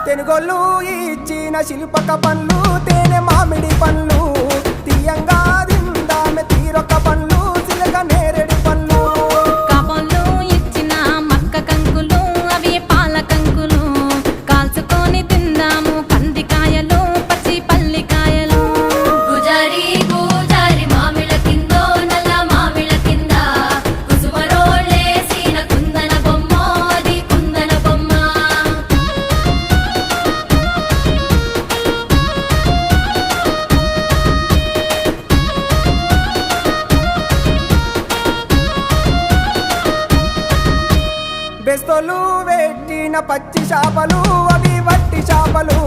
తెనుగోళ్ళు ఇచ్చిన శిల్పక పండ్లు తేనె మామిడి పండ్లు తీయంగా తిందామె తీరొక్క పండ్లు చిలక నేరేడు పండ్లు కాపోళ్ళు ఇచ్చిన మక్క కంకులు అవి పాల కంకులు కాల్చుకొని తిందాము కందికాయలు పచ్చి పల్లికాయలు గుజారి గుజారి మామిళ్ళ కిందో నల్ల మామిళ్ళ కింద కుసుమరోళ్ళేసిన కుందన బొమ్మ అది కుందన బొమ్మ బెస్తోలు పెట్టిన పచ్చి చేపలు అవి వట్టి చేపలు